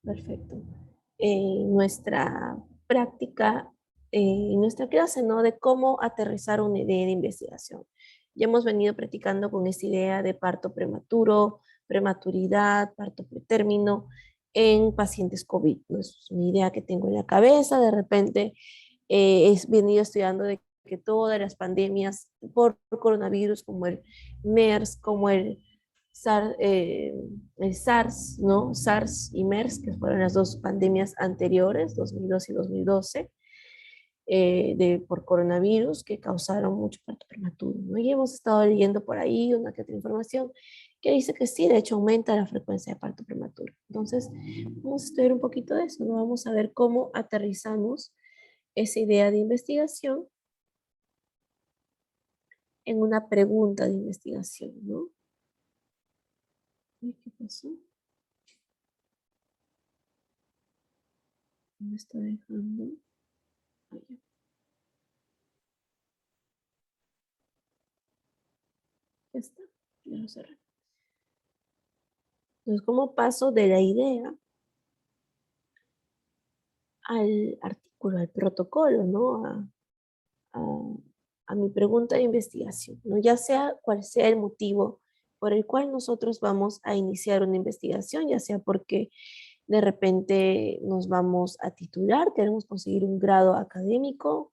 Perfecto. Nuestra práctica, en nuestra clase, ¿no? De cómo aterrizar una idea de investigación. Ya hemos venido practicando con esta idea de parto prematuro, prematuridad, parto pretérmino en pacientes COVID. ¿No? Es una idea que tengo en la cabeza, de repente he venido estudiando de que todas las pandemias por coronavirus, como el MERS, como el SARS, ¿no? SARS y MERS, que fueron las dos pandemias anteriores, 2002 y 2012, por coronavirus, que causaron mucho parto prematuro, ¿no? Y hemos estado leyendo por ahí una que otra información que dice que sí, de hecho aumenta la frecuencia de parto prematuro. Entonces, vamos a estudiar un poquito de eso, ¿no? Vamos a ver cómo aterrizamos esa idea de investigación en una pregunta de investigación, ¿no? Ay, ¿qué pasó? Me está dejando. Ay, ya está, ya lo cerré. Entonces, ¿cómo paso de la idea al artículo, al protocolo, ¿no? A- a mi pregunta de investigación, ¿no? Ya sea cual sea el motivo por el cual nosotros vamos a iniciar una investigación, ya sea porque de repente nos vamos a titular, queremos conseguir un grado académico,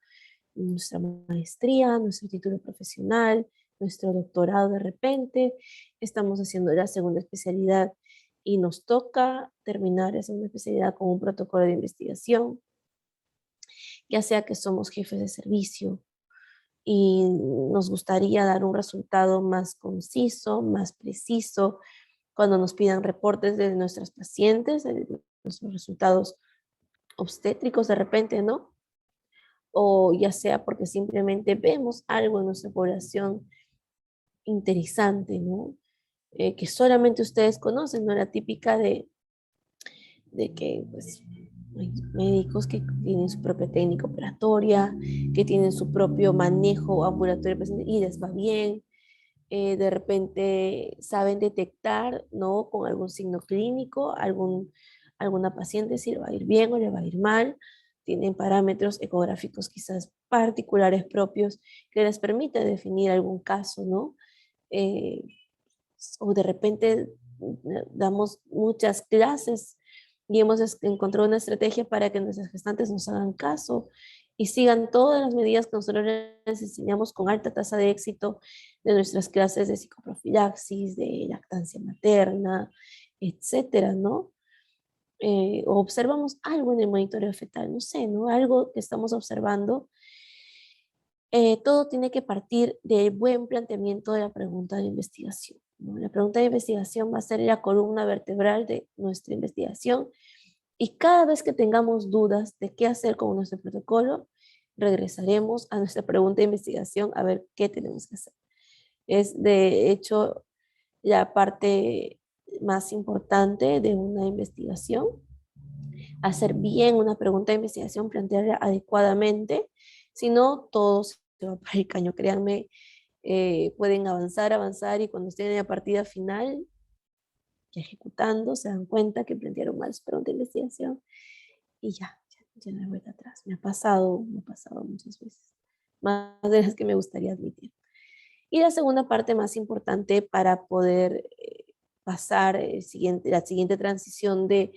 nuestra maestría, nuestro título profesional, nuestro doctorado de repente, estamos haciendo la segunda especialidad y nos toca terminar esa segunda especialidad con un protocolo de investigación, ya sea que somos jefes de servicio y nos gustaría dar un resultado más conciso, más preciso, cuando nos pidan reportes de nuestras pacientes, de nuestros resultados obstétricos de repente, ¿no? O ya sea porque simplemente vemos algo en nuestra población interesante, ¿no? Que solamente ustedes conocen, ¿no? La típica de que pues hay médicos que tienen su propia técnica operatoria, que tienen su propio manejo ambulatorio de pacientes y les va bien. De repente saben detectar, ¿no? Con algún signo clínico, alguna paciente si le va a ir bien o le va a ir mal. Tienen parámetros ecográficos quizás particulares propios que les permiten definir algún caso, ¿no? Eh, o de repente damos muchas clases y hemos encontrado una estrategia para que nuestras gestantes nos hagan caso y sigan todas las medidas que nosotros les enseñamos con alta tasa de éxito de nuestras clases de psicoprofilaxis, de lactancia materna, etcétera, ¿no? O observamos algo en el monitoreo fetal, no sé, ¿no? Algo que estamos observando. Todo tiene que partir del buen planteamiento de la pregunta de investigación, ¿no? La pregunta de investigación va a ser la columna vertebral de nuestra investigación y cada vez que tengamos dudas de qué hacer con nuestro protocolo, regresaremos a nuestra pregunta de investigación a ver qué tenemos que hacer. Es de hecho la parte más importante de una investigación, hacer bien una pregunta de investigación, plantearla adecuadamente, si no, todo se va para el caño, créanme, pueden avanzar, avanzar y cuando estén en la partida final, ya ejecutando, se dan cuenta que plantearon mal su pregunta de investigación y ya no hay vuelta atrás. Me ha pasado muchas veces, más de las que me gustaría admitir. Y la segunda parte más importante para poder pasar la siguiente transición de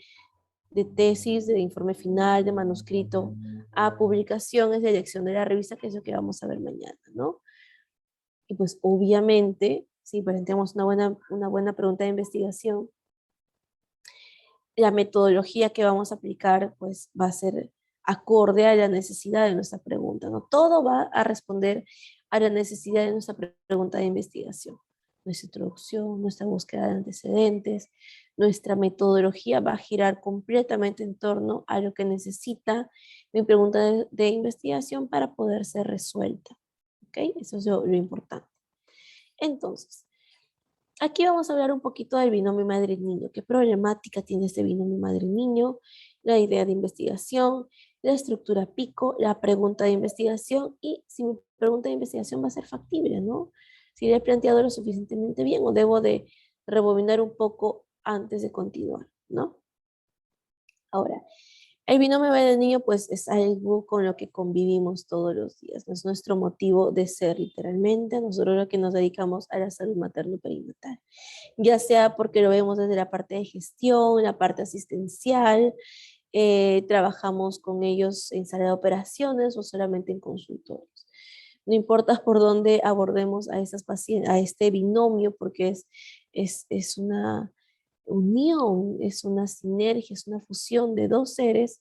tesis, de informe final, de manuscrito a publicación es la elección de la revista, que es lo que vamos a ver mañana, ¿no? Y pues obviamente, si planteamos una buena pregunta de investigación, la metodología que vamos a aplicar pues va a ser acorde a la necesidad de nuestra pregunta, ¿no? Todo va a responder a la necesidad de nuestra pregunta de investigación. Nuestra introducción, nuestra búsqueda de antecedentes, nuestra metodología va a girar completamente en torno a lo que necesita mi pregunta de investigación para poder ser resuelta. ¿Ok? Eso es lo importante. Entonces, aquí vamos a hablar un poquito del binomio madre-niño. ¿Qué problemática tiene este binomio madre-niño? La idea de investigación, la estructura pico, la pregunta de investigación y si mi pregunta de investigación va a ser factible, ¿no? Si le he planteado lo suficientemente bien o debo de rebobinar un poco antes de continuar, ¿no? Ahora, el binomio del niño pues es algo con lo que convivimos todos los días, no es nuestro motivo de ser literalmente, nosotros lo que nos dedicamos a la salud materno-perinatal, ya sea porque lo vemos desde la parte de gestión, la parte asistencial, trabajamos con ellos en sala de operaciones o solamente en consultorios. No importa por dónde abordemos a esas pacientes, a este binomio, porque es una unión, es una sinergia, es una fusión de dos seres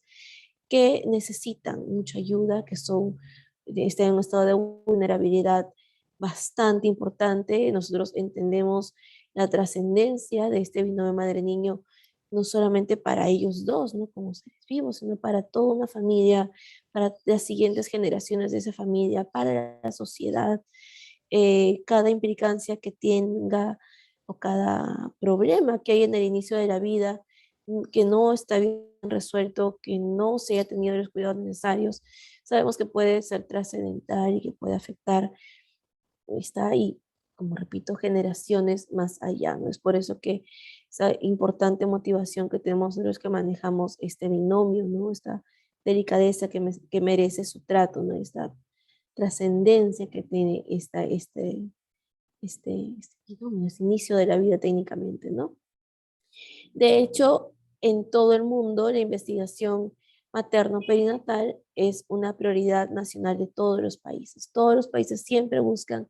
que necesitan mucha ayuda, que están en un estado de vulnerabilidad bastante importante. Nosotros entendemos la trascendencia de este binomio madre-niño, no solamente para ellos dos, ¿no? Como seres vivos, sino para toda una familia, para las siguientes generaciones de esa familia, para la sociedad. Cada implicancia que tenga o cada problema que hay en el inicio de la vida que no está bien resuelto, que no se haya tenido los cuidados necesarios, sabemos que puede ser trascendental y que puede afectar, está ahí, como repito, generaciones más allá, ¿no? Es por eso que esa importante motivación que tenemos los que manejamos este binomio, ¿no? Esta delicadeza que merece su trato, ¿no? Esta trascendencia que tiene este binomio, este inicio de la vida técnicamente, ¿no? De hecho, en todo el mundo, la investigación materno-perinatal es una prioridad nacional de todos los países. Todos los países siempre buscan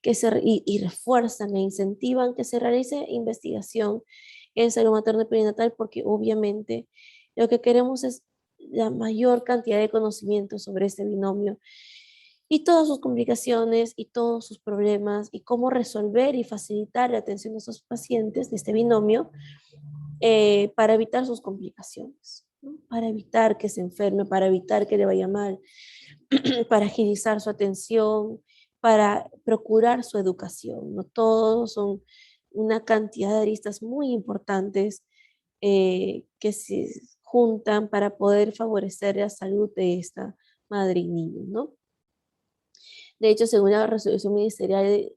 y refuerzan e incentivan que se realice investigación en salud materno-perinatal porque obviamente lo que queremos es la mayor cantidad de conocimiento sobre este binomio y todas sus complicaciones y todos sus problemas y cómo resolver y facilitar la atención de esos pacientes de este binomio para evitar sus complicaciones, ¿no? Para evitar que se enferme, para evitar que le vaya mal, para agilizar su atención, para procurar su educación, ¿no? Todos son una cantidad de aristas muy importantes que se juntan para poder favorecer la salud de esta madre y niño, ¿no? De hecho, según la resolución ministerial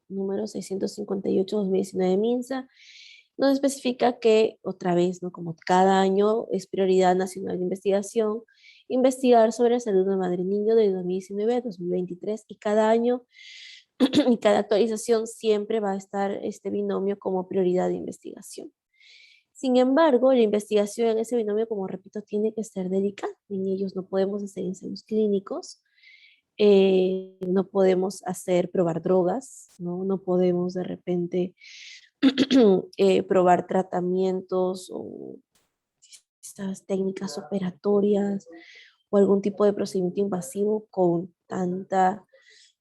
número 658-2019 MINSA, nos especifica que, otra vez, ¿no? Como cada año es prioridad nacional de investigación, investigar sobre la salud de madre y niño de 2019 a 2023 y cada año y cada actualización siempre va a estar este binomio como prioridad de investigación. Sin embargo, la investigación en ese binomio, como repito, tiene que ser delicada. En ellos no podemos hacer ensayos clínicos, no podemos probar drogas, ¿no? No podemos de repente probar tratamientos o estas técnicas operatorias o algún tipo de procedimiento invasivo con tanta,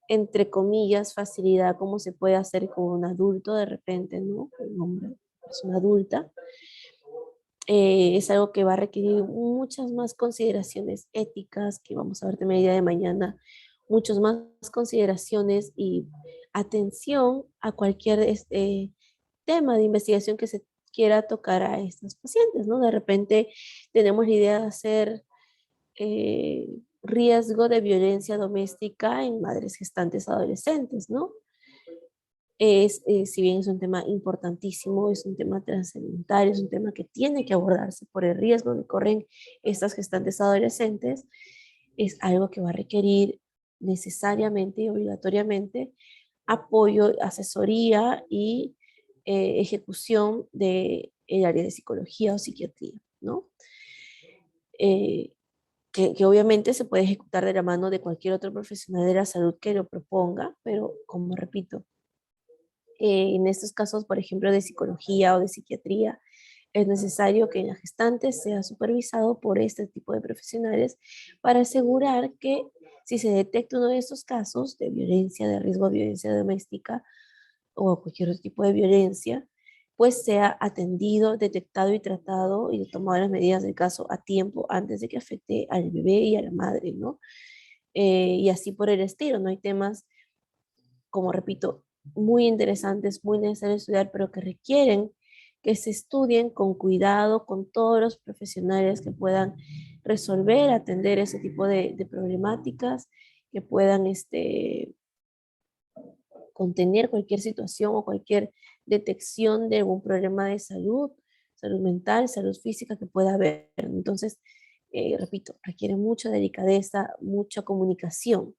entre comillas, facilidad como se puede hacer con un adulto de repente, ¿no? Un hombre, persona adulta. Es algo que va a requerir muchas más consideraciones éticas, que vamos a ver también el día de mañana, muchas más consideraciones y atención a cualquier tema de investigación que se quiera tocar a estos pacientes, ¿no? De repente tenemos la idea de hacer riesgo de violencia doméstica en madres gestantes adolescentes, ¿no? Si bien es un tema importantísimo, es un tema trascendental, es un tema que tiene que abordarse por el riesgo que corren estas gestantes adolescentes, es algo que va a requerir necesariamente y obligatoriamente apoyo, asesoría y ejecución del área de psicología o psiquiatría, ¿no? Eh, que obviamente se puede ejecutar de la mano de cualquier otro profesional de la salud que lo proponga, pero como repito, en estos casos, por ejemplo, de psicología o de psiquiatría, es necesario que la gestante sea supervisado por este tipo de profesionales para asegurar que si se detecta uno de estos casos de violencia, de riesgo de violencia doméstica o cualquier otro tipo de violencia, pues sea atendido, detectado y tratado y tomado las medidas del caso a tiempo antes de que afecte al bebé y a la madre, ¿no? Y así por el estilo, ¿no? Hay temas como repito, muy interesantes, muy necesarios estudiar, pero que requieren que se estudien con cuidado, con todos los profesionales que puedan resolver, atender ese tipo de problemáticas, que puedan contener cualquier situación o cualquier detección de algún problema de salud, salud mental, salud física que pueda haber. Entonces, repito, requiere mucha delicadeza, mucha comunicación.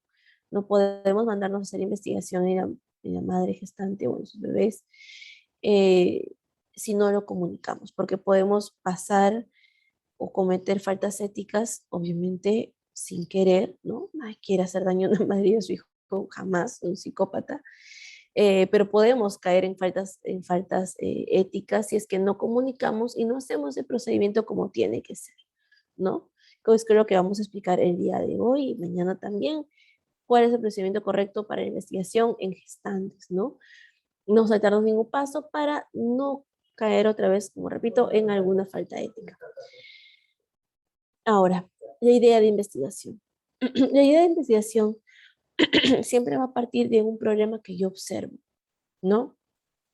No podemos mandarnos a hacer investigación en la madre gestante o en sus bebés eh, si no lo comunicamos, porque podemos pasar o cometer faltas éticas, obviamente sin querer, ¿no? Nadie quiere hacer daño a una madre y a su hijo, jamás, un psicópata, pero podemos caer en faltas éticas si es que no comunicamos y no hacemos el procedimiento como tiene que ser, ¿no? Entonces creo que vamos a explicar el día de hoy y mañana también cuál es el procedimiento correcto para la investigación en gestantes, ¿no? No saltarnos ningún paso para no caer otra vez, como repito, en alguna falta ética. Ahora, la idea de investigación. La idea de investigación siempre va a partir de un problema que yo observo, ¿no?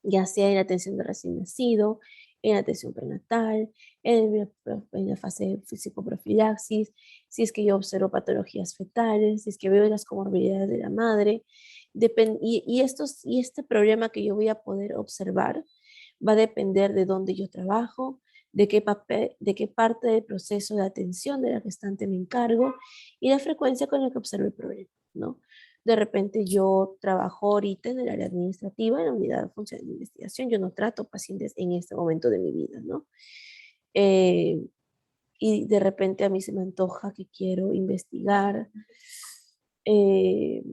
Ya sea en la atención de recién nacido, en la atención prenatal, en la fase de fisicoprofilaxis, si es que yo observo patologías fetales, si es que veo las comorbilidades de la madre. Y este problema que yo voy a poder observar va a depender de dónde yo trabajo, de qué parte del proceso de atención de la gestante me encargo y la frecuencia con la que observo el problema, ¿no? De repente yo trabajo ahorita en el área administrativa, en la unidad de función de investigación. Yo no trato pacientes en este momento de mi vida, ¿no? Eh, y de repente a mí se me antoja que quiero investigar eh,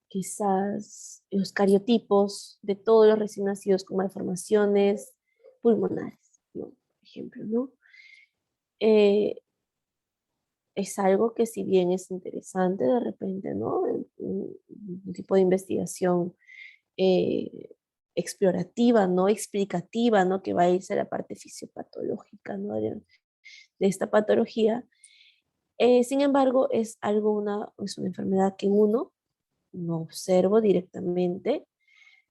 quizás los cariotipos de todos los recién nacidos con malformaciones pulmonares, ¿no? Por ejemplo, ¿no? Eh, es algo que si bien es interesante de repente, ¿no? Un tipo de investigación eh, explorativa, no explicativa, ¿no? Que va a irse a la parte fisiopatológica, ¿no? De esta patología. Sin embargo, es una enfermedad que uno, no observo directamente.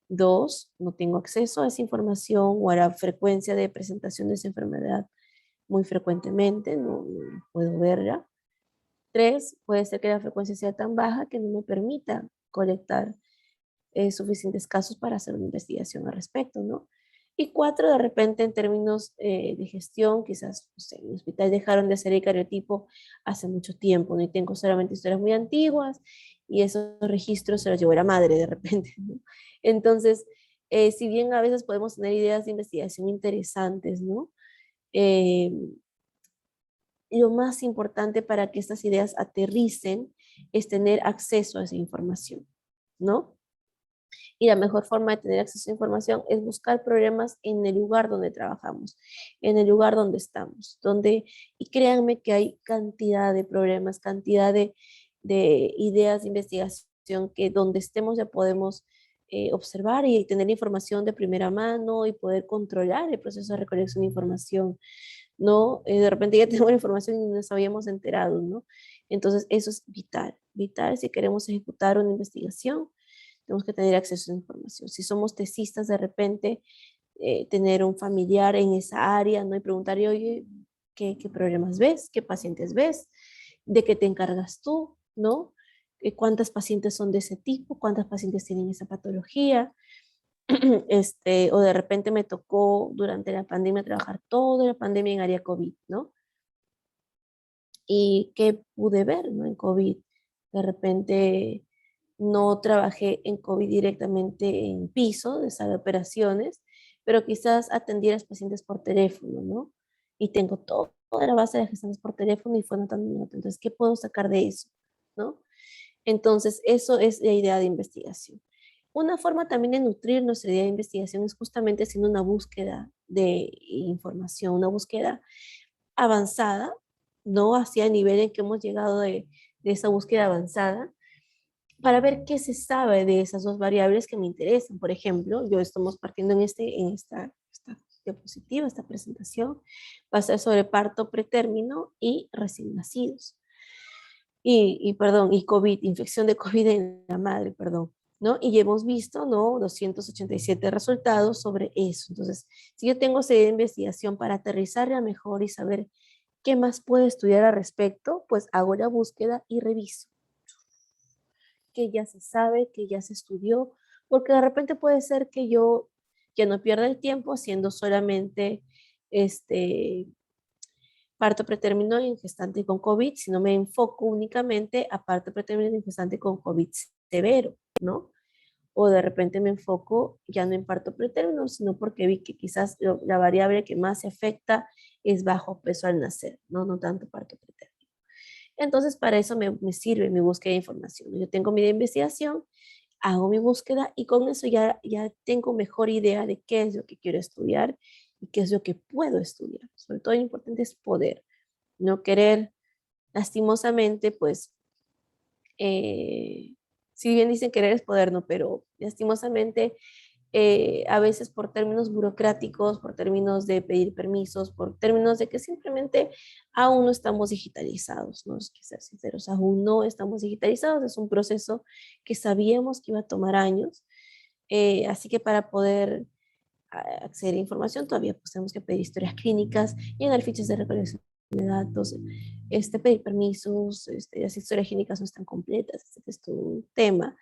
Dos, no tengo acceso a esa información o a la frecuencia de presentación de esa enfermedad muy frecuentemente, no puedo verla. Tres, puede ser que la frecuencia sea tan baja que no me permita colectar suficientes casos para hacer una investigación al respecto, ¿no? Y cuatro, de repente en términos de gestión, quizás no sé, en el hospital dejaron de hacer el cariotipo hace mucho tiempo, ¿no? Y tengo solamente historias muy antiguas y esos registros se los llevó la madre de repente, ¿no? Entonces, si bien a veces podemos tener ideas de investigación interesantes, ¿no? Eh, lo más importante para que estas ideas aterricen es tener acceso a esa información, ¿no? Y la mejor forma de tener acceso a información es buscar problemas en el lugar donde trabajamos, en el lugar donde estamos, y créanme que hay cantidad de problemas, cantidad de ideas de investigación que donde estemos ya podemos observar y tener información de primera mano y poder controlar el proceso de recolección de información, ¿no? De repente ya tenemos la información y no nos habíamos enterado, ¿no? Entonces eso es vital, vital si queremos ejecutar una investigación tenemos que tener acceso a información. Si somos tesistas, de repente, tener un familiar en esa área, ¿no? Y preguntarle, oye, ¿qué problemas ves? ¿Qué pacientes ves? ¿De qué te encargas tú? ¿No? ¿Cuántas pacientes son de ese tipo? ¿Cuántas pacientes tienen esa patología? O de repente me tocó durante la pandemia trabajar toda la pandemia en área COVID, ¿no? ¿Y qué pude ver, ¿no? En COVID. De repente no trabajé en COVID directamente en piso de sala de operaciones, pero quizás atendí a los pacientes por teléfono, ¿no? Y tengo toda la base de gestantes por teléfono y fue notando mi nota. Entonces, ¿qué puedo sacar de eso? ¿No? Entonces, eso es la idea de investigación. Una forma también de nutrir nuestra idea de investigación es justamente haciendo una búsqueda de información, una búsqueda avanzada, no hacia el nivel en que hemos llegado de esa búsqueda avanzada, para ver qué se sabe de esas dos variables que me interesan. Por ejemplo, yo estamos partiendo esta diapositiva, esta presentación, va a ser sobre parto pretérmino y recién nacidos. Perdón, y COVID, infección de COVID en la madre, perdón, ¿no? Y hemos visto, ¿no? 287 resultados sobre eso. Entonces, si yo tengo esa investigación para aterrizarla mejor y saber qué más puedo estudiar al respecto, pues hago la búsqueda y reviso que ya se sabe, que ya se estudió, porque de repente puede ser que yo ya no pierda el tiempo haciendo solamente parto pretérmino en gestante con COVID, sino me enfoco únicamente a parto pretérmino en gestante con COVID severo, ¿no? O de repente me enfoco ya no en parto pretérmino, sino porque vi que quizás la variable que más se afecta es bajo peso al nacer, ¿no? No tanto parto pretérmino. Entonces, para eso me sirve mi búsqueda de información. Yo tengo mi investigación, hago mi búsqueda y con eso ya tengo mejor idea de qué es lo que quiero estudiar y qué es lo que puedo estudiar. Sobre todo lo importante es poder, no querer lastimosamente, pues, si bien dicen querer es poder, no, pero lastimosamente a veces por términos burocráticos, por términos de pedir permisos, por términos de que simplemente aún no estamos digitalizados, ¿no? Es que ser sinceros, aún no estamos digitalizados, es un proceso que sabíamos que iba a tomar años, así que para poder acceder a información todavía pues tenemos que pedir historias clínicas, llenar fichas de recolección de datos, pedir permisos, las historias clínicas no están completas, este es todo un tema.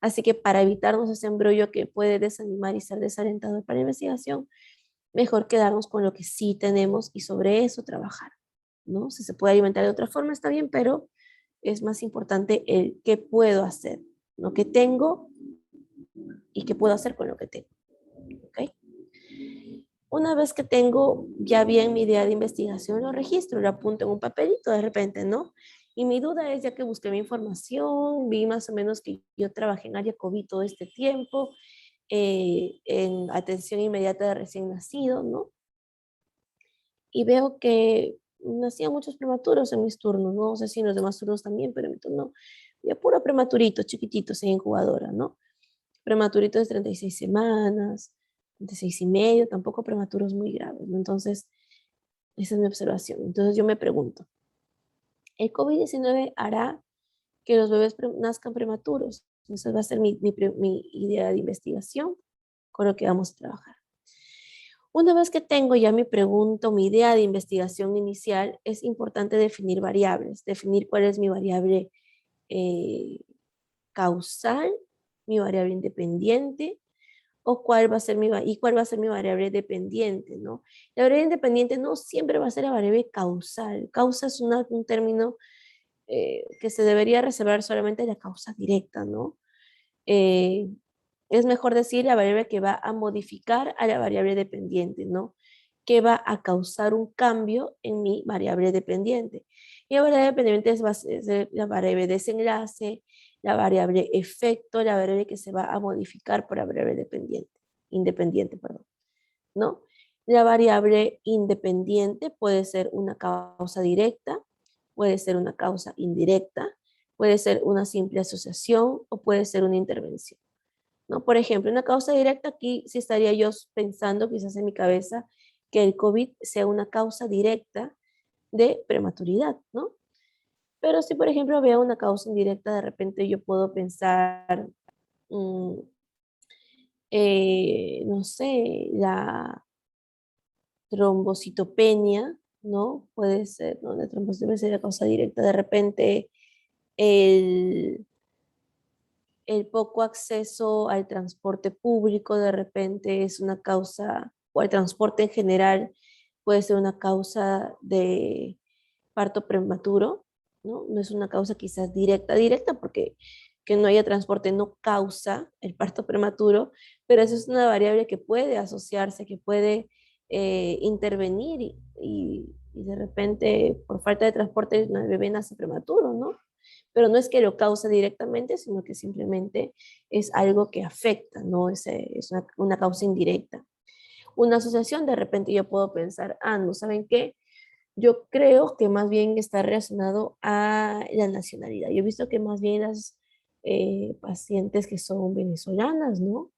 Así que para evitarnos ese embrollo que puede desanimar y ser desalentador para la investigación, mejor quedarnos con lo que sí tenemos y sobre eso trabajar, ¿no? Si se puede alimentar de otra forma está bien, pero es más importante el qué puedo hacer, lo que tengo y qué puedo hacer con lo que tengo, ¿ok? Una vez que tengo ya bien mi idea de investigación, lo registro, lo apunto en un papelito de repente, ¿no? Y mi duda es, ya que busqué mi información, vi más o menos que yo trabajé en área COVID todo este tiempo, en atención inmediata de recién nacido, ¿no? Y veo que nacían muchos prematuros en mis turnos, ¿no? No sé si en los demás turnos también, pero en mi turno, ya puro prematurito, chiquititos en incubadora, ¿no? Prematuritos de 36 semanas, 36 y medio, tampoco prematuros muy graves, ¿no? Entonces, esa es mi observación. Entonces yo me pregunto, ¿el COVID-19 hará que los bebés nazcan prematuros? Esa va a ser mi idea de investigación con lo que vamos a trabajar. Una vez que tengo ya mi pregunta, mi idea de investigación inicial, es importante definir variables, definir cuál es mi variable eh, causal, mi variable independiente, o cuál va a ser y cuál va a ser mi variable dependiente, ¿no? La variable independiente no siempre va a ser la variable causal. Causa es un término que se debería reservar solamente la causa directa, ¿no? Eh, es mejor decir la variable que va a modificar a la variable dependiente, ¿no? Que va a causar un cambio en mi variable dependiente. Y la variable dependiente es la variable desenlace, la variable efecto, la variable que se va a modificar por la variable independiente, perdón, ¿no? La variable independiente puede ser una causa directa, puede ser una causa indirecta, puede ser una simple asociación o puede ser una intervención, ¿no? Por ejemplo, una causa directa aquí sí estaría yo pensando quizás en mi cabeza que el COVID sea una causa directa de prematuridad, ¿no? Pero si, por ejemplo, veo una causa indirecta, de repente yo puedo pensar, mm, no sé, la trombocitopenia, ¿no? Puede ser, ¿no? La trombocitopenia sería causa directa. De repente, el, el poco acceso al transporte público, de repente es una causa, o al transporte en general, puede ser una causa de parto prematuro, ¿no? No es una causa quizás directa, porque que no haya transporte no causa el parto prematuro, pero eso es una variable que puede asociarse, que puede intervenir y de repente por falta de transporte el bebé nace prematuro, ¿no? Pero no es que lo cause directamente, sino que simplemente es algo que afecta, ¿no? Es una causa indirecta. Una asociación, de repente yo puedo pensar, ¿no saben qué? Yo creo que más bien está relacionado a la nacionalidad. Yo he visto que más bien las pacientes que son venezolanas, ¿no?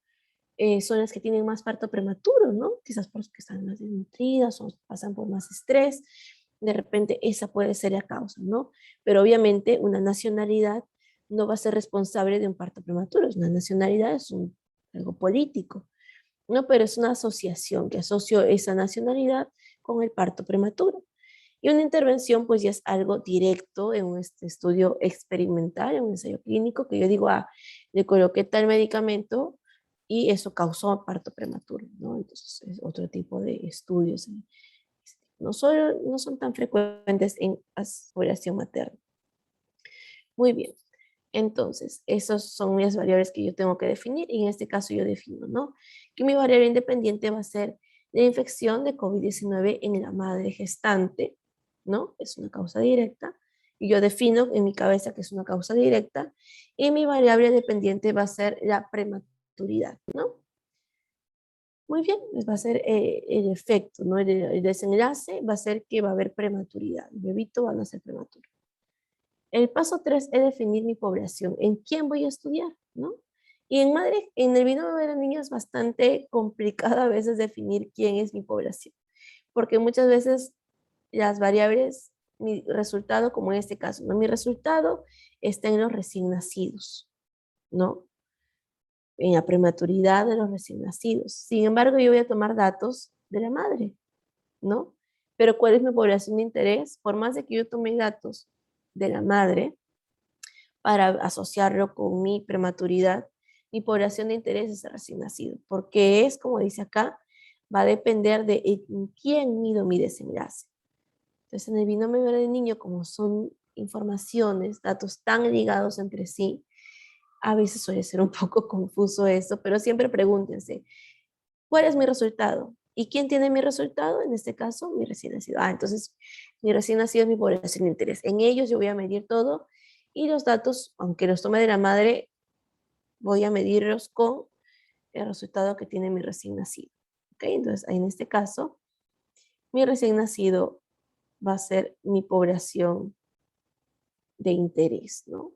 Son las que tienen más parto prematuro, ¿no? Quizás porque están más desnutridas o pasan por más estrés. De repente esa puede ser la causa, ¿no? Pero obviamente una nacionalidad no va a ser responsable de un parto prematuro. Una nacionalidad es algo político, ¿no? Pero es una asociación que asoció esa nacionalidad con el parto prematuro. Y una intervención, pues ya es algo directo en un estudio experimental, en un ensayo clínico, que yo digo, le coloqué tal medicamento y eso causó parto prematuro, ¿no? Entonces es otro tipo de estudios. No son tan frecuentes en la población materna. Muy bien. Entonces, esas son las variables que yo tengo que definir y en este caso yo defino, ¿no? Que mi variable independiente va a ser la infección de COVID-19 en la madre gestante, ¿no? Es una causa directa y yo defino en mi cabeza que es una causa directa y mi variable dependiente va a ser la prematuridad, ¿no? Muy bien, pues va a ser el efecto, ¿no? El desenlace va a ser que va a haber prematuridad, el bebito va a nacer prematuro. El paso 3 es definir mi población, en quién voy a estudiar, ¿no? Y en el binomio de los niños es bastante complicado a veces definir quién es mi población, porque muchas veces las variables, mi resultado, como en este caso, ¿no? Mi resultado está en los recién nacidos, ¿no? En la prematuridad de los recién nacidos. Sin embargo, yo voy a tomar datos de la madre, ¿no? Pero ¿cuál es mi población de interés? Por más de que yo tome datos de la madre, para asociarlo con mi prematuridad, mi población de interés es el recién nacido, porque es, como dice acá, va a depender de en quién mido mi desenlace. Entonces, en el binomio del niño, como son informaciones, datos tan ligados entre sí, a veces suele ser un poco confuso eso, pero siempre pregúntense, ¿cuál es mi resultado? ¿Y quién tiene mi resultado? En este caso, mi recién nacido. Entonces, mi recién nacido es mi población de interés. En ellos yo voy a medir todo y los datos, aunque los tome de la madre, voy a medirlos con el resultado que tiene mi recién nacido. ¿Ok? Entonces, en este caso, mi recién nacido va a ser mi población de interés, ¿no?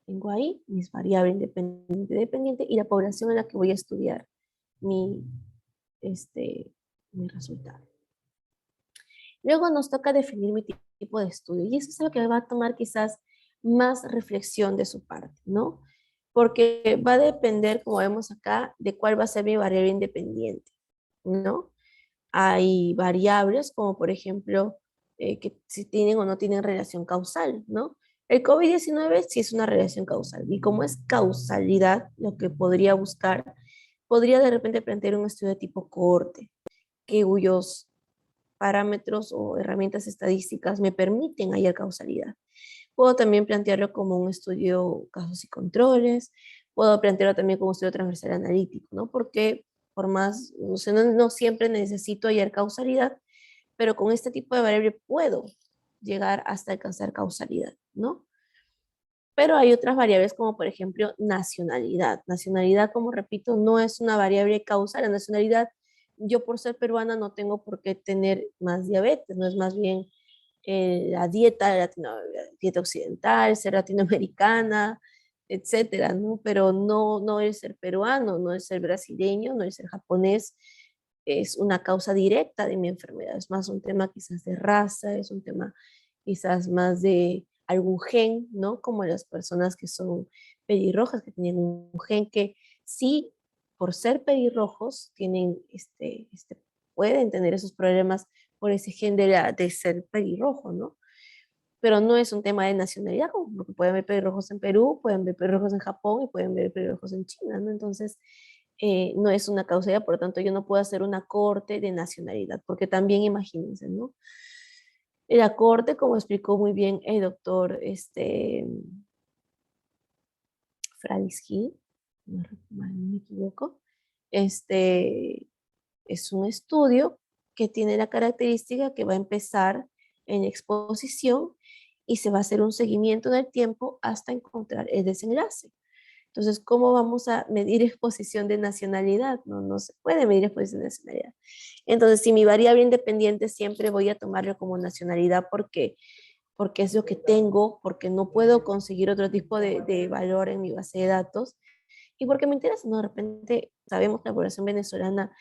Tengo ahí mis variables independiente, dependiente y la población en la que voy a estudiar mi, mi resultado. Luego nos toca definir mi tipo de estudio y eso es lo que va a tomar quizás más reflexión de su parte, ¿no? Porque va a depender, como vemos acá, de cuál va a ser mi variable independiente, ¿no? Hay variables como por ejemplo que si tienen o no tienen relación causal, ¿no? El COVID-19 sí es una relación causal y como es causalidad, lo que podría buscar, podría de repente plantear un estudio de tipo cohorte, cuyos parámetros o herramientas estadísticas me permiten hallar causalidad. Puedo también plantearlo como un estudio casos y controles, puedo plantearlo también como un estudio transversal analítico, ¿no? Porque por más, o sea, no siempre necesito hallar causalidad, pero con este tipo de variable puedo llegar hasta alcanzar causalidad, ¿no? Pero hay otras variables como por ejemplo nacionalidad. Nacionalidad, como repito, no es una variable causal. La nacionalidad, yo por ser peruana no tengo por qué tener más diabetes, no es más bien la dieta, dieta occidental, ser latinoamericana, etcétera, ¿no? Pero no es ser peruano, no es ser brasileño, no es ser japonés, es una causa directa de mi enfermedad, es más un tema quizás de raza, es un tema quizás más de algún gen, ¿no? Como las personas que son pelirrojas, que tienen un gen que sí, por ser pelirrojos, tienen pueden tener esos problemas por ese gen de ser pelirrojo, ¿no? Pero no es un tema de nacionalidad, como porque pueden ver pelirrojos en Perú, pueden ver pelirrojos en Japón y pueden ver pelirrojos en China, ¿no? Entonces, no es una causalidad, por lo tanto, yo no puedo hacer una corte de nacionalidad, porque también imagínense, ¿no? La corte, como explicó muy bien el doctor Fradis Gil, no me equivoco, es un estudio que tiene la característica que va a empezar en exposición y se va a hacer un seguimiento del tiempo hasta encontrar el desenlace. Entonces, ¿cómo vamos a medir exposición de nacionalidad? No se puede medir exposición de nacionalidad. Entonces, si mi variable independiente siempre voy a tomarlo como nacionalidad porque es lo que tengo, porque no puedo conseguir otro tipo de valor en mi base de datos y porque me interesa, ¿no? De repente sabemos que la población venezolana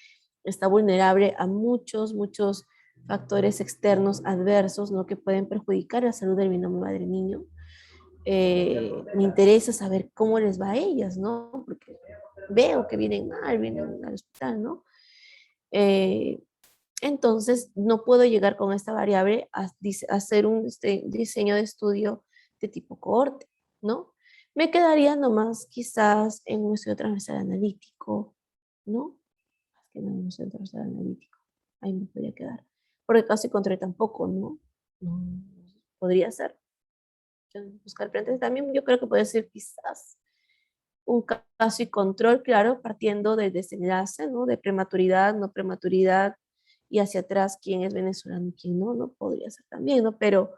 está vulnerable a muchos factores externos adversos, ¿no? Que pueden perjudicar la salud del binomio madre-niño. Me interesa saber cómo les va a ellas, ¿no? Porque veo que vienen mal, vienen al hospital, ¿no? Eh, entonces, no puedo llegar con esta variable a hacer un diseño de estudio de tipo cohorte, ¿no? Me quedaría nomás quizás en un estudio transversal analítico, ¿no? Más que no en un estudio transversal analítico. Ahí me podría quedar. Porque caso y control tampoco, ¿no? No podría ser. Buscar planteamientos también yo creo que puede ser quizás un caso y control, claro, partiendo del desenlace, ¿no? De prematuridad, no prematuridad, y hacia atrás quién es venezolano y quién no, no podría ser también, ¿no? Pero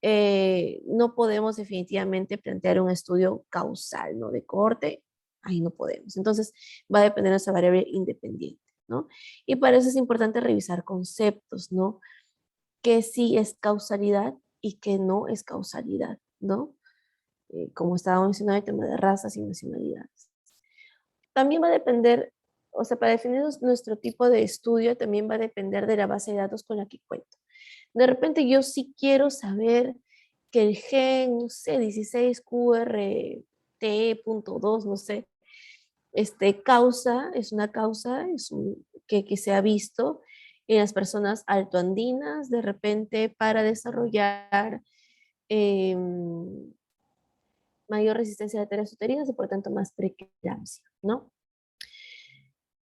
no podemos definitivamente plantear un estudio causal, ¿no? De corte, ahí no podemos. Entonces, va a depender de esa variable independiente, ¿no? Y para eso es importante revisar conceptos, ¿no? Que sí es causalidad y que no es causalidad, ¿no? Como estaba mencionando el tema de razas y nacionalidades. También va a depender, o sea, para definir nuestro tipo de estudio, también va a depender de la base de datos con la que cuento. De repente yo sí quiero saber que el gen, no sé, 16QRT.2, no sé, es una causa, que se ha visto en las personas altoandinas, de repente para desarrollar eh, mayor resistencia a arterias uterinas y por tanto más preeclampsia, ¿no?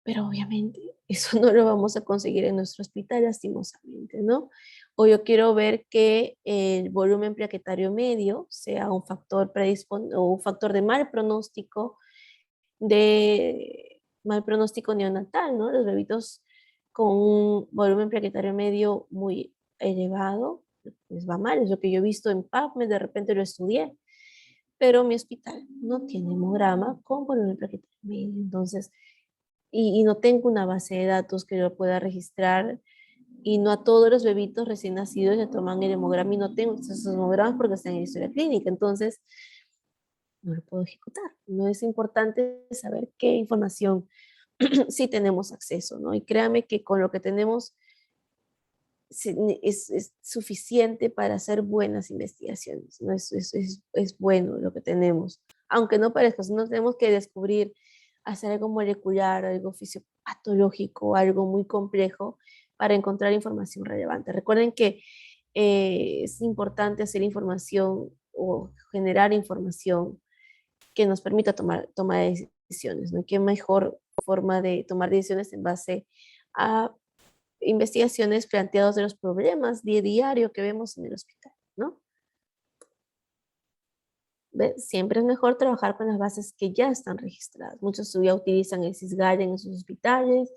Pero obviamente eso no lo vamos a conseguir en nuestro hospital, lastimosamente, ¿no? O yo quiero ver que el volumen plaquetario medio sea un factor o un factor de mal pronóstico neonatal, ¿no? Los bebitos con un volumen plaquetario medio muy elevado, les va mal, es lo que yo he visto en PubMed, de repente lo estudié, pero mi hospital no tiene hemograma con volumen plaquetario medio, entonces y no tengo una base de datos que yo pueda registrar y no a todos los bebitos recién nacidos le toman el hemograma y no tengo esos hemogramas porque están en la historia clínica, entonces no lo puedo ejecutar. No es importante saber qué información sí tenemos acceso, ¿no? Y créame que con lo que tenemos es suficiente para hacer buenas investigaciones, ¿no? Es bueno lo que tenemos, aunque no parezca, no tenemos que descubrir, hacer algo molecular, algo fisiopatológico, algo muy complejo para encontrar información relevante. Recuerden que es importante hacer información o generar información que nos permita tomar decisiones, ¿no? ¿Qué mejor forma de tomar decisiones en base a investigaciones planteadas de los problemas de diario que vemos en el hospital, ¿no? Siempre es mejor trabajar con las bases que ya están registradas. Muchos ya utilizan el CISGAL en sus hospitales.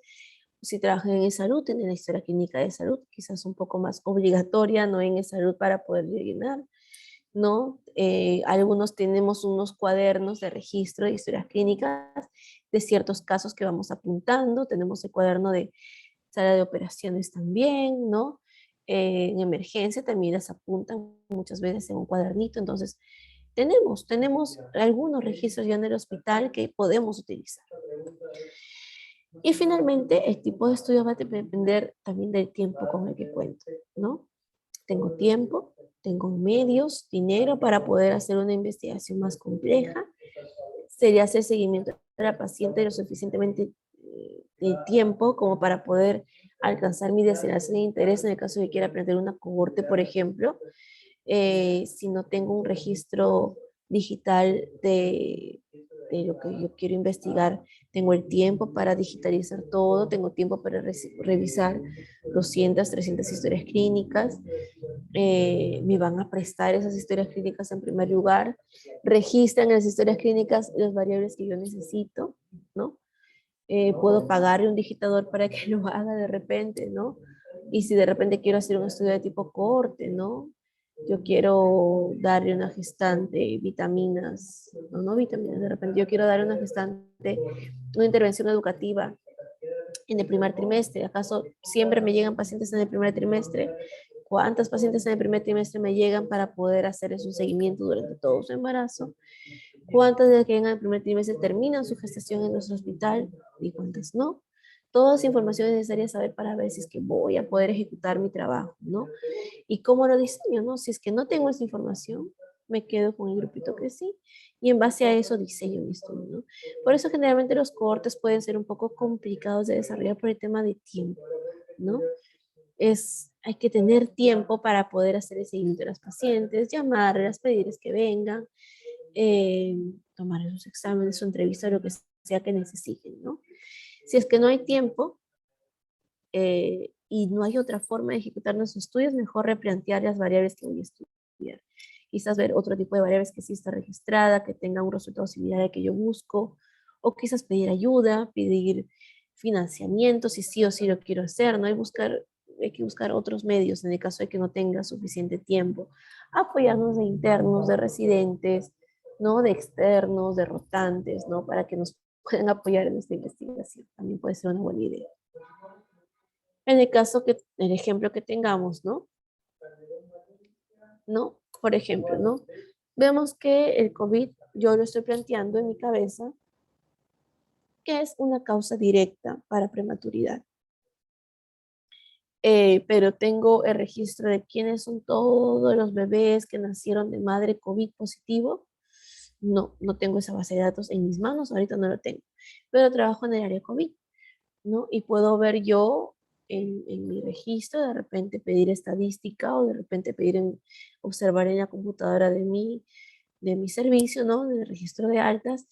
Si trabajan en salud, tienen la historia clínica de salud, quizás un poco más obligatoria, no en salud para poder llenar, ¿no? Algunos tenemos unos cuadernos de registro de historias clínicas de ciertos casos que vamos apuntando. Tenemos el cuaderno de sala de operaciones también, ¿no? En emergencia también las apuntan muchas veces en un cuadernito, entonces tenemos algunos registros ya en el hospital que podemos utilizar. Y finalmente, el tipo de estudio va a depender también del tiempo con el que cuento, ¿no? Tengo tiempo, tengo medios, dinero para poder hacer una investigación más compleja. Sería hacer seguimiento a la paciente lo suficientemente de tiempo como para poder alcanzar mi desenlace de interés en el caso de que quiera aprender una cohorte, por ejemplo. Si no tengo un registro digital de lo que yo quiero investigar, tengo el tiempo para digitalizar todo, tengo tiempo para revisar 200, 300 historias clínicas, me van a prestar esas historias clínicas en primer lugar, registran en las historias clínicas las variables que yo necesito, ¿no? Puedo pagarle un digitador para que lo haga de repente, ¿no? Y si de repente quiero hacer un estudio de tipo corte, ¿no? Yo quiero darle una gestante vitaminas, no vitaminas, de repente yo quiero darle una gestante, una intervención educativa en el primer trimestre. ¿Acaso siempre me llegan pacientes en el primer trimestre? ¿Cuántas pacientes en el primer trimestre me llegan para poder hacer un seguimiento durante todo su embarazo? ¿Cuántas de las que llegan al primer trimestre terminan su gestación en nuestro hospital y cuántas no? Toda esa información es necesaria saber para ver si es que voy a poder ejecutar mi trabajo, ¿no? Y cómo lo diseño, ¿no? Si es que no tengo esa información, me quedo con el grupito que sí y en base a eso diseño mi estudio, ¿no? Por eso generalmente los cohortes pueden ser un poco complicados de desarrollar por el tema de tiempo, ¿no? Hay que tener tiempo para poder hacer el seguimiento de las pacientes, llamarlas, pedirles que vengan, eh, tomar sus exámenes, su entrevista, lo que sea que necesiten, ¿no? Si es que no hay tiempo y no hay otra forma de ejecutar nuestros estudios, mejor replantear las variables que voy a estudiar. Quizás ver otro tipo de variables que sí está registrada, que tenga un resultado similar al que yo busco, o quizás pedir ayuda, pedir financiamiento, si sí o sí lo quiero hacer, ¿no? Hay que buscar otros medios en el caso de que no tenga suficiente tiempo. Apoyarnos de internos, de residentes, ¿no? De externos, de rotantes, ¿no? Para que nos puedan apoyar en esta investigación. También puede ser una buena idea. En el caso que, el ejemplo que tengamos, ¿no? ¿No? Por ejemplo, ¿no? Vemos que el COVID, yo lo estoy planteando en mi cabeza, que es una causa directa para prematuridad. Pero tengo el registro de quiénes son todos los bebés que nacieron de madre COVID positivo. No, no tengo esa base de datos en mis manos, ahorita no lo tengo, pero trabajo en el área COVID, ¿no? Y puedo ver yo en mi registro, de repente pedir estadística o de repente observar en la computadora de mi servicio, ¿no? En el registro de altas,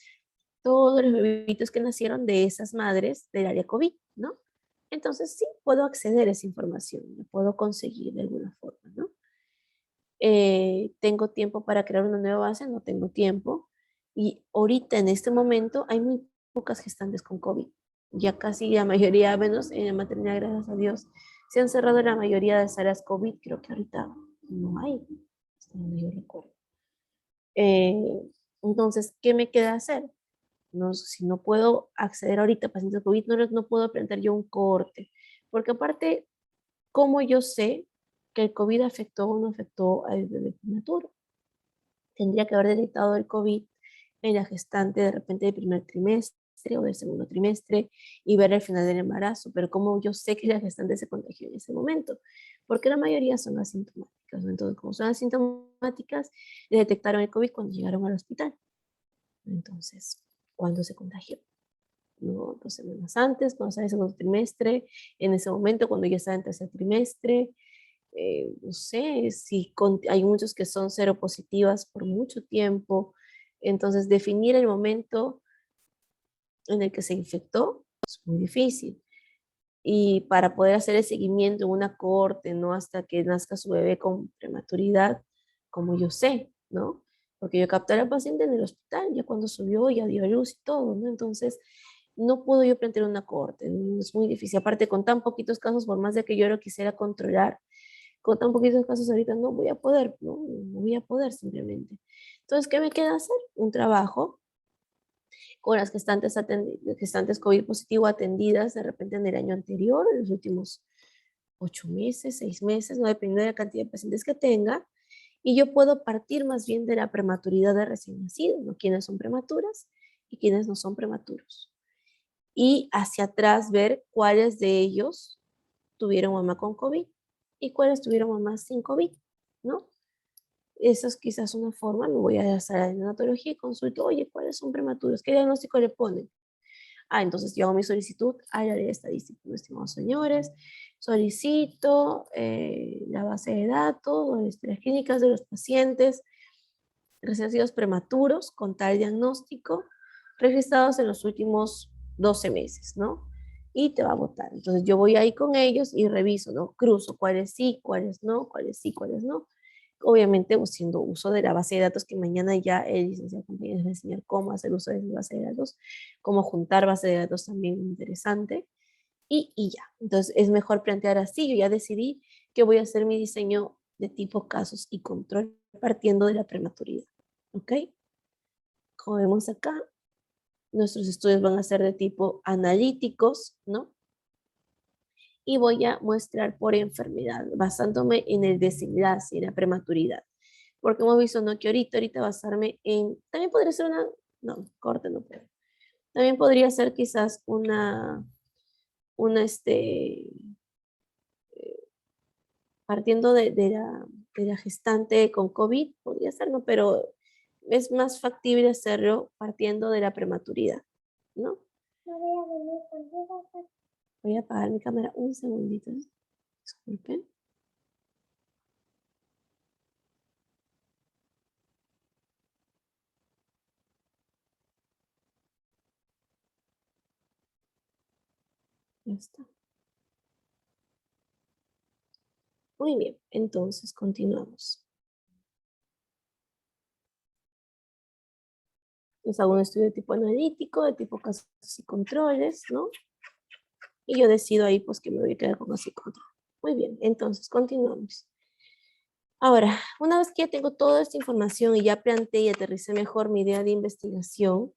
todos los bebitos que nacieron de esas madres del área COVID, ¿no? Entonces sí, puedo acceder a esa información, la puedo conseguir de alguna forma, ¿no? ¿Tengo tiempo para crear una nueva base? No tengo tiempo. Y ahorita, en este momento, hay muy pocas gestantes con COVID. Ya casi la mayoría, menos en la maternidad, gracias a Dios, se han cerrado la mayoría de salas COVID. Creo que ahorita no hay, hasta donde yo recuerdo. Eh, entonces, ¿qué me queda hacer? No, si no puedo acceder ahorita a pacientes COVID, no puedo plantear yo un corte. Porque aparte, ¿cómo yo sé que el COVID afectó o no afectó al bebé prematuro? Tendría que haber detectado el COVID en la gestante de repente del primer trimestre o del segundo trimestre y ver el final del embarazo, pero ¿cómo yo sé que la gestante se contagió en ese momento? Porque la mayoría son asintomáticas, ¿no? Entonces, como son asintomáticas, le detectaron el COVID cuando llegaron al hospital. Entonces, ¿cuándo se contagió? ¿No? 2 semanas antes, cuando estaba en el segundo trimestre, en ese momento, cuando ya estaba en tercer trimestre, no sé, si hay muchos que son seropositivas por mucho tiempo, entonces definir el momento en el que se infectó es muy difícil. Y para poder hacer el seguimiento en una corte, ¿no? Hasta que nazca su bebé con prematuridad, como yo sé, ¿no? Porque yo capté a la paciente en el hospital, ya cuando subió, ya dio a luz y todo, ¿no? Entonces, no puedo yo plantear una corte, ¿no? Es muy difícil. Aparte, con tan poquitos casos, por más de que yo lo quisiera controlar, con tan poquitos casos ahorita no voy a poder, no voy a poder simplemente. Entonces, ¿qué me queda hacer? Un trabajo con las gestantes COVID positivo atendidas de repente en el año anterior, en los últimos 8 meses, 6 meses, no dependiendo de la cantidad de pacientes que tenga, y yo puedo partir más bien de la prematuridad de recién nacidos, ¿no? Quiénes son prematuras y quiénes no son prematuros. Y hacia atrás ver cuáles de ellos tuvieron mamá con COVID y cuáles tuvieron mamá sin COVID, ¿no? Eso es quizás una forma, me voy a la sala de neonatología y consulto, oye, ¿cuáles son prematuros? ¿Qué diagnóstico le ponen? Entonces yo hago mi solicitud al área de estadística, estimados señores, solicito la base de datos, las clínicas de los pacientes recién nacidos prematuros con tal diagnóstico, registrados en los últimos 12 meses, ¿no? Y te va a votar. Entonces yo voy ahí con ellos y reviso, ¿no? Cruzo cuáles sí, cuáles no, cuáles sí, cuáles no. Obviamente haciendo uso de la base de datos que mañana ya el licenciado compañero les va a enseñar cómo hacer uso de la base de datos, cómo juntar base de datos también interesante y ya. Entonces es mejor plantear así, yo ya decidí que voy a hacer mi diseño de tipo casos y control partiendo de la prematuridad, ¿ok? Como vemos acá, nuestros estudios van a ser de tipo analíticos, ¿no? Y voy a mostrar por enfermedad, basándome en el desenlace, en la prematuridad. Porque hemos visto, ¿no? Que ahorita basarme en, también podría ser no, corte no puedo. También podría ser quizás partiendo de la gestante con COVID, podría ser, ¿no? Pero es más factible hacerlo partiendo de la prematuridad, ¿no? No voy a venir contigo. Voy a apagar mi cámara un segundito. Disculpen. Ya está. Muy bien, entonces continuamos. Les hago un estudio de tipo analítico, de tipo casos y controles, ¿no? Y yo decido ahí, pues, que me voy a quedar con casos y control. Muy bien, entonces continuamos. Ahora, una vez que ya tengo toda esta información y ya planteé y aterricé mejor mi idea de investigación,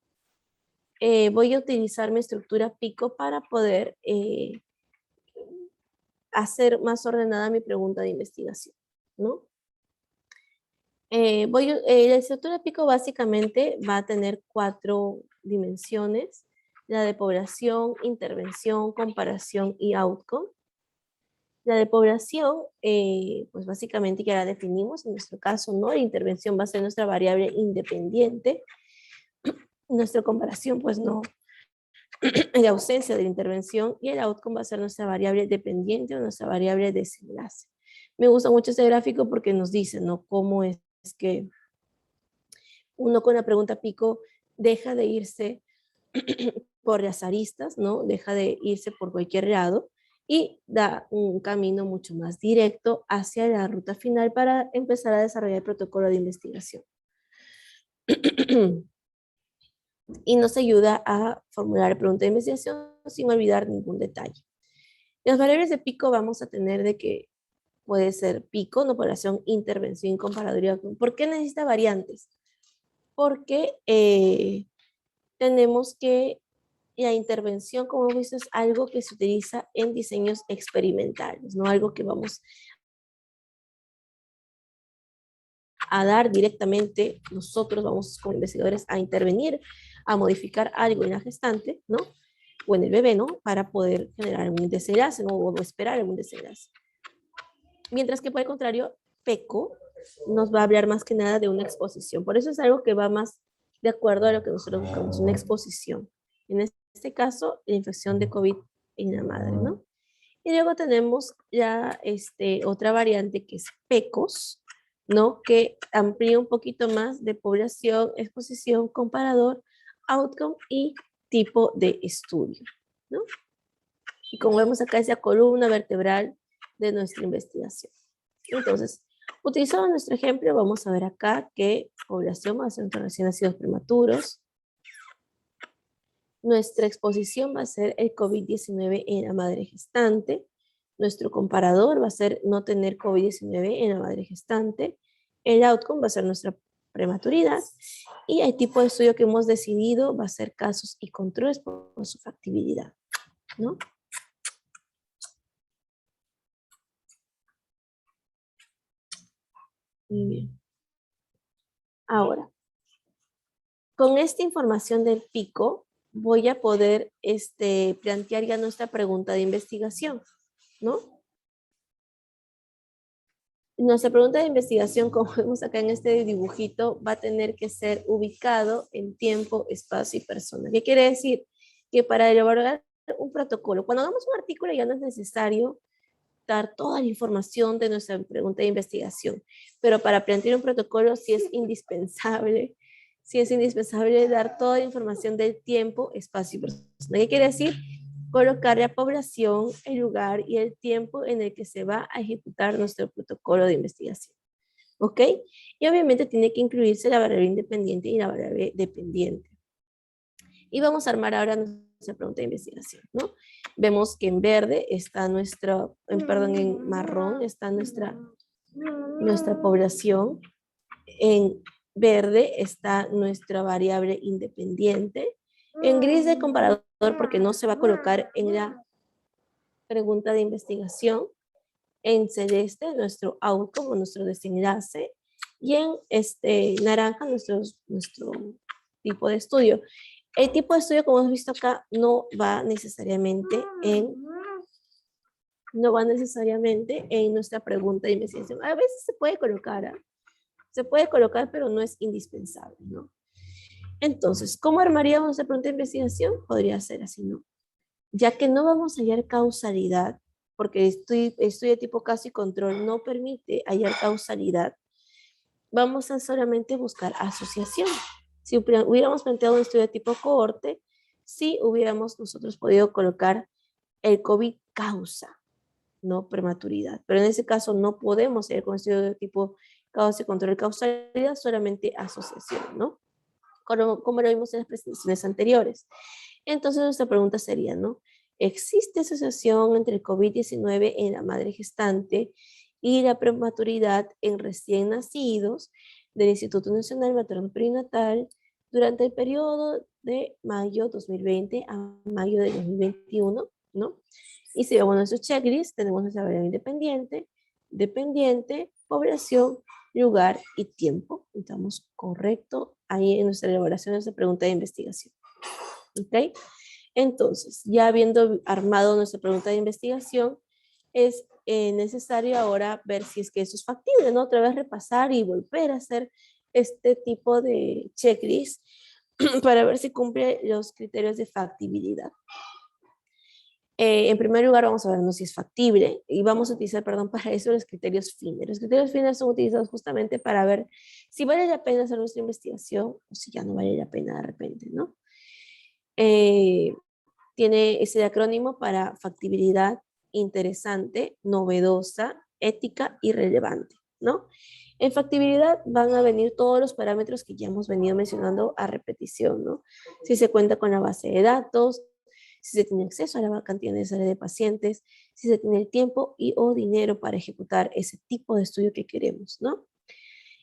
voy a utilizar mi estructura PICO para poder hacer más ordenada mi pregunta de investigación, ¿no? La estructura PICO básicamente va a tener 4 dimensiones: la de población, intervención, comparación y outcome. La de población, pues básicamente ya la definimos en nuestro caso, ¿no? La intervención va a ser nuestra variable independiente. Nuestra comparación, pues no, la ausencia de la intervención, y el outcome va a ser nuestra variable dependiente o nuestra variable de desenlace. Me gusta mucho este gráfico porque nos dice, ¿no? Cómo es que uno con la pregunta pico deja de irse por las aristas, ¿no? Deja de irse por cualquier lado y da un camino mucho más directo hacia la ruta final para empezar a desarrollar el protocolo de investigación. Y nos ayuda a formular preguntas de investigación sin olvidar ningún detalle. Las variables de pico vamos a tener de que puede ser pico, no población, intervención, comparadoria. ¿Por qué necesita variantes? Porque tenemos que la intervención, como hemos visto, es algo que se utiliza en diseños experimentales, no algo que vamos a dar directamente, nosotros vamos como investigadores a intervenir, a modificar algo en la gestante, ¿no? O en el bebé, ¿no? Para poder generar algún desenlace, ¿no? O esperar algún desenlace. Mientras que por el contrario, PECO nos va a hablar más que nada de una exposición. Por eso es algo que va más de acuerdo a lo que nosotros buscamos, una exposición. En este caso, la infección de COVID en la madre, ¿no? Y luego tenemos ya otra variante que es PECOS, ¿no? Que amplía un poquito más de población, exposición, comparador, outcome y tipo de estudio, ¿no? Y como vemos acá es la columna vertebral de nuestra investigación. Entonces, utilizando nuestro ejemplo, vamos a ver acá que población va a ser recién nacidos prematuros. Nuestra exposición va a ser el COVID-19 en la madre gestante. Nuestro comparador va a ser no tener COVID-19 en la madre gestante. El outcome va a ser nuestra prematuridad. Y el tipo de estudio que hemos decidido va a ser casos y controles por su factibilidad, ¿no? Muy bien. Ahora, con esta información del pico, voy a poder plantear ya nuestra pregunta de investigación, ¿no? Nuestra pregunta de investigación, como vemos acá en este dibujito, va a tener que ser ubicado en tiempo, espacio y persona. ¿Qué quiere decir? Que para elaborar un protocolo, cuando hagamos un artículo ya no es necesario dar toda la información de nuestra pregunta de investigación, pero para plantear un protocolo sí es indispensable dar toda la información del tiempo, espacio y persona. ¿Qué quiere decir? Colocar la población, el lugar y el tiempo en el que se va a ejecutar nuestro protocolo de investigación. ¿Ok? Y obviamente tiene que incluirse la variable independiente y la variable dependiente. Y vamos a armar ahora nuestra pregunta de investigación, ¿no? Vemos que en verde está en marrón está nuestra población. En verde está nuestra variable independiente. En gris de comparador, porque no se va a colocar en la pregunta de investigación. En celeste, nuestro outcome o nuestro desenlace. Y en naranja, nuestro tipo de estudio. El tipo de estudio, como hemos visto acá, no va necesariamente en nuestra pregunta de investigación. A veces se puede colocar, se puede colocar, pero no es indispensable, ¿no? Entonces, ¿cómo armaríamos nuestra pregunta de investigación? Podría ser así, ¿no? Ya que no vamos a hallar causalidad, porque estudio de tipo caso y control no permite hallar causalidad, vamos a solamente buscar asociación. Si hubiéramos planteado un estudio de tipo cohorte, sí hubiéramos nosotros podido colocar el COVID causa, ¿no? Prematuridad. Pero en ese caso no podemos ir con estudio de tipo causa y control causalidad, solamente asociación, ¿no? Como lo vimos en las presentaciones anteriores. Entonces nuestra pregunta sería, ¿no? ¿Existe asociación entre el COVID-19 en la madre gestante y la prematuridad en recién nacidos del Instituto Nacional Materno Perinatal durante el periodo de mayo 2020 a mayo de 2021, ¿no? Y si vemos nuestro checklist, tenemos nuestra variable independiente, dependiente, población, lugar y tiempo. Estamos correcto ahí en nuestra elaboración de esta pregunta de investigación. ¿Ok? Entonces, ya habiendo armado nuestra pregunta de investigación, es necesario ahora ver si es que eso es factible, ¿no? Otra vez repasar y volver a hacer este tipo de checklist para ver si cumple los criterios de factibilidad. En primer lugar, vamos a ver si es factible y vamos a utilizar, perdón, para eso los criterios fines. Los criterios fines son utilizados justamente para ver si vale la pena hacer nuestra investigación o si ya no vale la pena de repente, ¿no? Tiene ese acrónimo para factibilidad, interesante, novedosa, ética y relevante, ¿no? En factibilidad van a venir todos los parámetros que ya hemos venido mencionando a repetición, ¿no? Si se cuenta con la base de datos, si se tiene acceso a la cantidad necesaria de pacientes, si se tiene el tiempo y o dinero para ejecutar ese tipo de estudio que queremos, ¿no?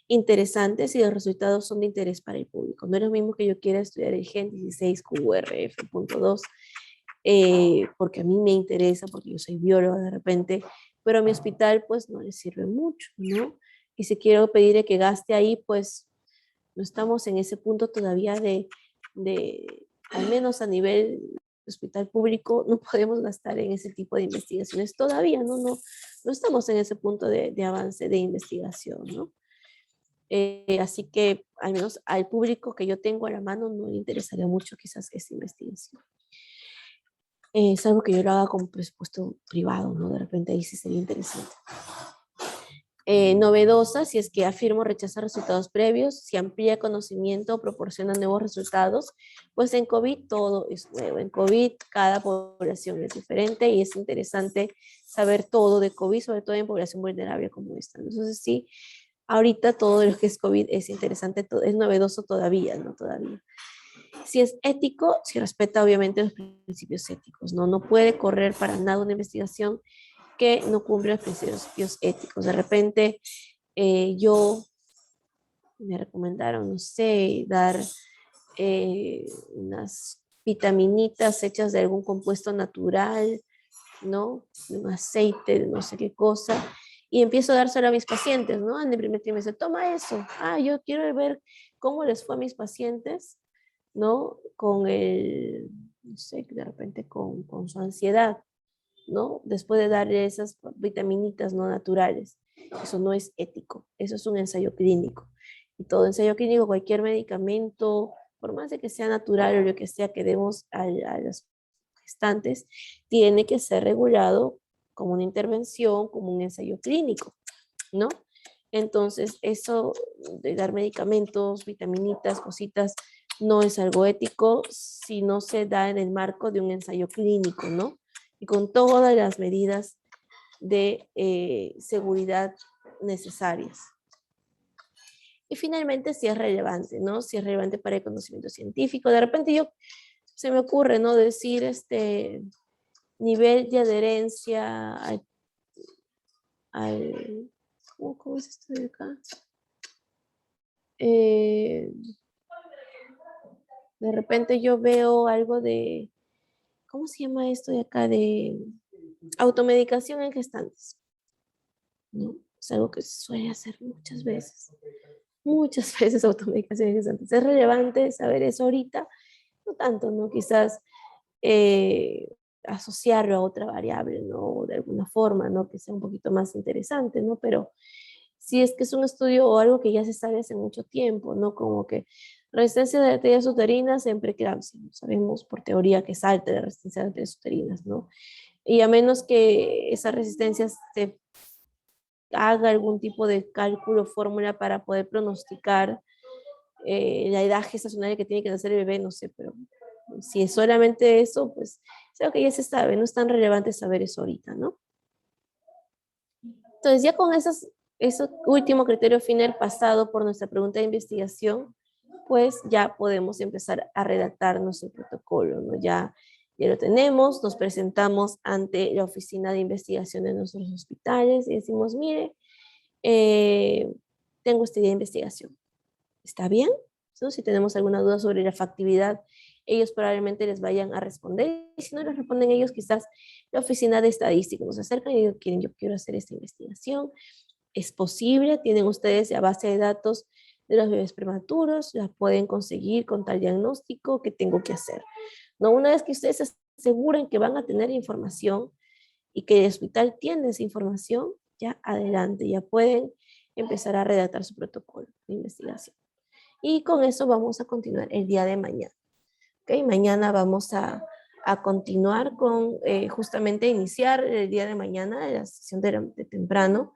Interesante si los resultados son de interés para el público. No es lo mismo que yo quiera estudiar el Gen 16 QRF.2 porque a mí me interesa, porque yo soy bióloga de repente, pero a mi hospital pues no le sirve mucho, ¿no? Y si quiero pedirle que gaste ahí, pues no estamos en ese punto todavía al menos a nivel hospital público, no podemos gastar en ese tipo de investigaciones todavía, no estamos en ese punto de avance de investigación, ¿no? Así que al menos al público que yo tengo a la mano no le interesaría mucho quizás esa investigación. Es algo que yo lo haga con presupuesto privado, ¿no? De repente ahí sí sería interesante. Novedosa, si es que afirmo rechaza resultados previos, si amplía conocimiento o proporciona nuevos resultados, pues en COVID todo es nuevo. En COVID cada población es diferente y es interesante saber todo de COVID, sobre todo en población vulnerable como esta. Entonces sí, ahorita todo lo que es COVID es interesante, es novedoso todavía, ¿no? Todavía. Si es ético, si respeta obviamente los principios éticos, ¿no? No puede correr para nada una investigación que no cumple los principios éticos. De repente, yo me recomendaron, no sé, dar unas vitaminitas hechas de algún compuesto natural, ¿no? De un aceite, de no sé qué cosa, y empiezo a dárselo a mis pacientes, ¿no? En el primer trimestre, toma eso. Yo quiero ver cómo les fue a mis pacientes, ¿no? Con no sé, de repente con su ansiedad, ¿no? Después de darle esas vitaminitas no naturales. Eso no es ético, eso es un ensayo clínico. Y todo ensayo clínico, cualquier medicamento, por más de que sea natural o lo que sea que demos a los gestantes, tiene que ser regulado como una intervención, como un ensayo clínico, ¿no? Entonces, eso de dar medicamentos, vitaminitas, cositas, no es algo ético si no se da en el marco de un ensayo clínico, ¿no? Y con todas las medidas de seguridad necesarias. Y finalmente, si es relevante, ¿no? Si es relevante para el conocimiento científico. De repente se me ocurre, ¿no? Decir nivel de adherencia ¿cómo es esto de acá? De repente yo veo algo de, ¿cómo se llama esto de acá? De automedicación en gestantes, ¿no? Es algo que se suele hacer muchas veces automedicación en gestantes. Es relevante saber eso ahorita, no tanto, ¿no? Quizás asociarlo a otra variable, ¿no? De alguna forma, ¿no? Que sea un poquito más interesante, ¿no? Pero si es que es un estudio o algo que ya se sabe hace mucho tiempo, ¿no? Como que resistencia de bacterias uterinas en preeclampsia. Sabemos por teoría que es alta la resistencia de bacterias uterinas, ¿no? Y a menos que esa resistencia se haga algún tipo de cálculo, fórmula para poder pronosticar la edad gestacional que tiene que nacer el bebé, no sé, pero si es solamente eso, pues creo que ya se sabe, no es tan relevante saber eso ahorita, ¿no? Entonces, ya con ese último criterio final pasado por nuestra pregunta de investigación, pues ya podemos empezar a redactar nuestro protocolo, ¿no? Ya lo tenemos, nos presentamos ante la oficina de investigación de nuestros hospitales y decimos, mire, tengo esta idea de investigación. ¿Está bien? ¿No? Si tenemos alguna duda sobre la factibilidad, ellos probablemente les vayan a responder. Y si no les responden ellos, quizás la oficina de estadística nos acercan y dicen, yo quiero hacer esta investigación. Es posible, tienen ustedes la base de datos de los bebés prematuros, la pueden conseguir con tal diagnóstico, ¿qué tengo que hacer? ¿No? Una vez que ustedes se aseguren que van a tener información y que el hospital tiene esa información, ya adelante, ya pueden empezar a redactar su protocolo de investigación. Y con eso vamos a continuar el día de mañana. ¿Okay? Mañana vamos a continuar con justamente iniciar el día de mañana, la sesión de temprano,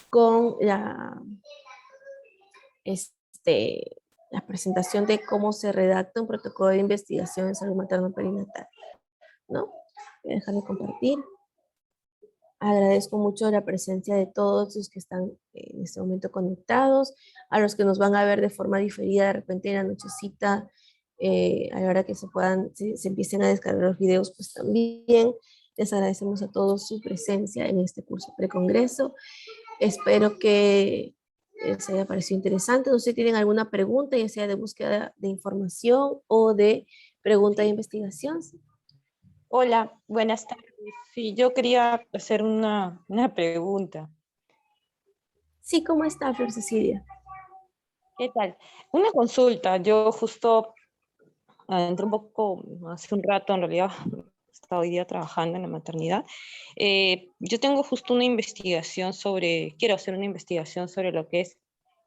con la presentación de cómo se redacta un protocolo de investigación en salud materno-perinatal, ¿no? Voy a dejar de compartir. Agradezco mucho la presencia de todos los que están en este momento conectados, a los que nos van a ver de forma diferida de repente en la nochecita, a la hora que se empiecen a descargar los videos, pues también les agradecemos a todos su presencia en este curso precongreso. Espero que les haya parecido interesante. No sé si tienen alguna pregunta, ya sea de búsqueda de información o de pregunta de investigación. Hola, buenas tardes. Sí, yo quería hacer una pregunta. Sí, ¿cómo está, Flor Cecilia? ¿Qué tal? Una consulta. Yo justo entré un poco hace un rato, en realidad, estaba hoy día trabajando en la maternidad. Yo tengo justo una investigación quiero hacer una investigación sobre lo que es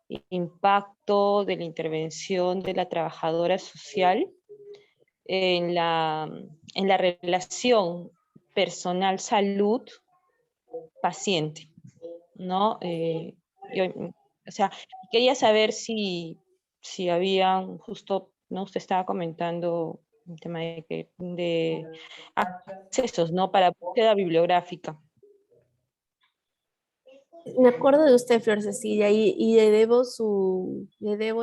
el impacto de la intervención de la trabajadora social en la relación personal-salud-paciente, ¿no? Yo, o sea, quería saber si habían, justo, ¿no? Usted estaba comentando un tema de accesos, ¿no? Para búsqueda bibliográfica. Me acuerdo de usted, Flor Cecilia, y le debo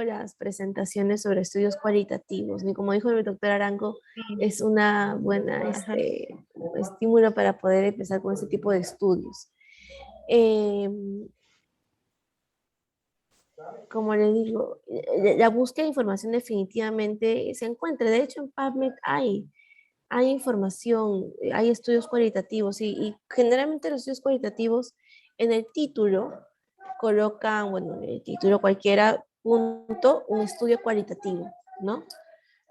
las presentaciones sobre estudios cualitativos. Y como dijo el doctor Arango, Sí. es una buena Ajá. estímulo para poder empezar con ese tipo de estudios. Eh, Como le digo, la búsqueda de información definitivamente se encuentra. De hecho, en PubMed hay información, hay estudios cualitativos y generalmente los estudios cualitativos en el título colocan, bueno, en el título cualquiera, punto, un estudio cualitativo, ¿no?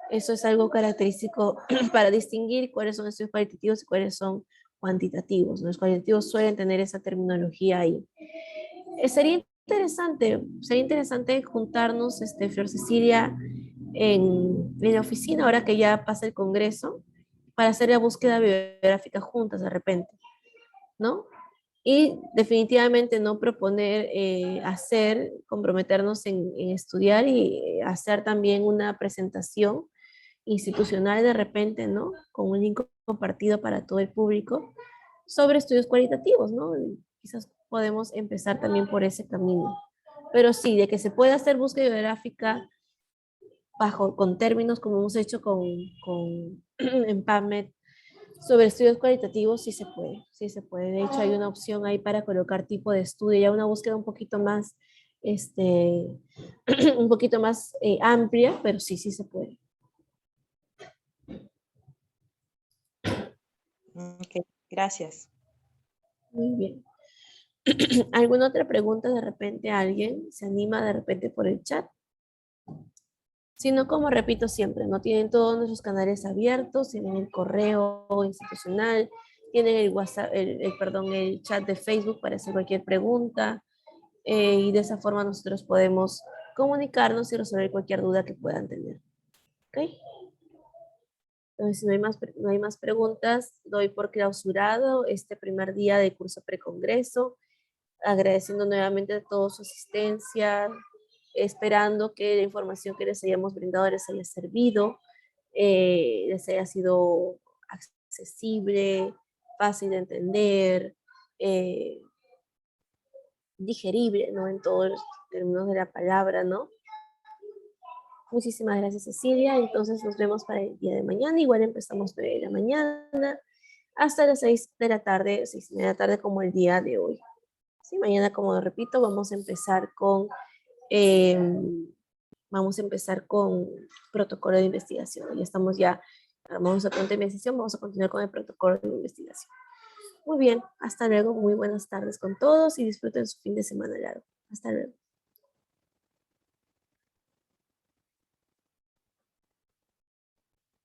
Eso es algo característico para distinguir cuáles son estudios cualitativos y cuáles son cuantitativos. Los cualitativos suelen tener esa terminología ahí. Sería interesante juntarnos, Flor Cecilia, en la oficina, ahora que ya pasa el congreso, para hacer la búsqueda bibliográfica juntas de repente, ¿no? Y definitivamente no proponer comprometernos en estudiar y hacer también una presentación institucional de repente, ¿no? Con un link compartido para todo el público sobre estudios cualitativos, ¿no? Y quizás podemos empezar también por ese camino. Pero sí, de que se pueda hacer búsqueda bibliográfica con términos como hemos hecho en PubMed sobre estudios cualitativos, sí se puede, sí se puede. De hecho, hay una opción ahí para colocar tipo de estudio, ya una búsqueda un poquito más, un poquito más amplia, pero sí, sí se puede. Ok, gracias. Muy bien. ¿Alguna otra pregunta de repente alguien se anima de repente por el chat? Si no, como repito siempre, no tienen todos nuestros canales abiertos, tienen el correo institucional, tienen el WhatsApp, perdón, el chat de Facebook para hacer cualquier pregunta, y de esa forma nosotros podemos comunicarnos y resolver cualquier duda que puedan tener. ¿Ok? Entonces, si no hay más preguntas, doy por clausurado este primer día de curso precongreso, agradeciendo nuevamente a todos su asistencia, esperando que la información que les hayamos brindado les haya servido, les haya sido accesible, fácil de entender, digerible, ¿no? En todos los términos de la palabra, ¿no? Muchísimas gracias, Cecilia. Entonces nos vemos para el día de mañana. Igual empezamos 9 de la mañana hasta las 6 de la tarde, 6:30 de la tarde como el día de hoy. Sí, mañana, como repito, eh, vamos a empezar con protocolo de investigación. Ya estamos ya, armamos el punto de investigación, vamos a continuar con el protocolo de investigación. Muy bien, hasta luego, muy buenas tardes con todos y disfruten su fin de semana largo. Hasta luego.